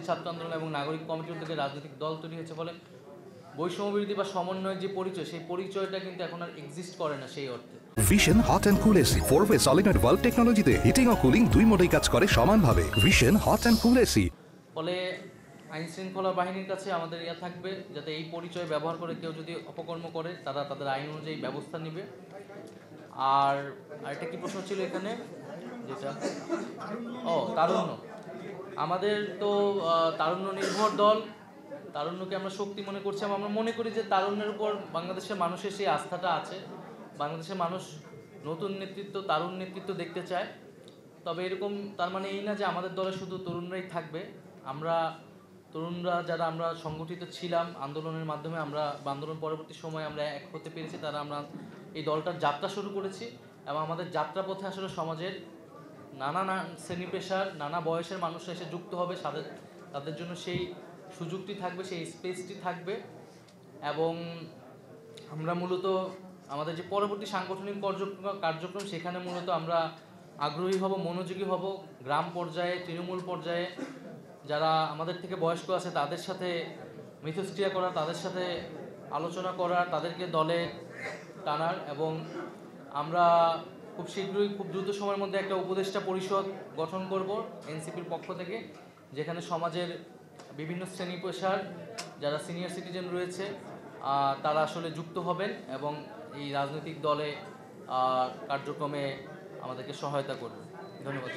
ছাত্র আন্দোলন এবং নাগরিক কমিটির উদ্যোগে রাজনৈতিক দল তৈরি হয়েছে বলে বৈষম্য বিরোধী বা সমন্বয়ের যে পরিচয়, সেই পরিচয়টা কিন্তু এখন আর এক্সিস্ট করে না সেই অর্থে। Vision hot and cool AC 4-way solenoid valve টেকনোলজিতে হিটিং ও কুলিং দুই মোডেই কাজ করে সমানভাবে। Vision hot and cool AC. ফলে আইন শৃঙ্খলা বাহিনীর কাছে আমাদের থাকবে, যাতে এই পরিচয় ব্যবহার করে কেউ যদি অপকর্ম করে তারা তাদের আইন অনুযায়ী ব্যবস্থা নেবে। আর আরেকটা কি প্রশ্ন ছিল এখানে, যেটা তারুণ্য। আমাদের তো তারুণ্য নির্ভর দল, তারুণ্যকে আমরা শক্তি মনে করছি। আমরা মনে করি যে তারুণ্যের উপর বাংলাদেশের মানুষের সেই আস্থাটা আছে। বাংলাদেশের মানুষ নতুন নেতৃত্ব, তারুণ নেতৃত্ব দেখতে চায়। তবে এরকম তার মানে এই না যে আমাদের দলে শুধু তরুণরাই থাকবে। আমরা তরুণরা যারা আমরা সংগঠিত ছিলাম আন্দোলনের মাধ্যমে, আমরা আন্দোলন পরবর্তী সময়ে আমরা এক হতে পেরেছি, তারা আমরা এই দলটার যাত্রা শুরু করেছি। এবং আমাদের যাত্রাপথে আসলে সমাজের নানা শ্রেণী পেশার, নানা বয়সের মানুষরা এসে যুক্ত হবে। তাদের জন্য সেই সুযোগটি থাকবে, সেই স্পেসটি থাকবে। এবং আমরা মূলত আমাদের যে পরবর্তী সাংগঠনিক কার্যক্রম, সেখানে মূলত আমরা আগ্রহী হব, মনোযোগী হব। গ্রাম পর্যায়ে, তৃণমূল পর্যায়ে যারা আমাদের থেকে বয়স্ক আছে তাদের সাথে মিথস্ক্রিয়া করা, তাদের সাথে আলোচনা করা, তাদেরকে দলে টানার। এবং আমরা খুব শীঘ্রই, খুব দ্রুত সময়ের মধ্যে একটা উপদেষ্টা পরিষদ গঠন করব এনসিপির পক্ষ থেকে, যেখানে সমাজের বিভিন্ন শ্রেণী পেশার যারা সিনিয়র সিটিজেন রয়েছে তারা আসলে যুক্ত হবেন এবং এই রাজনৈতিক দলে কার্যক্রমে আমাদেরকে সহায়তা করবে। ধন্যবাদ।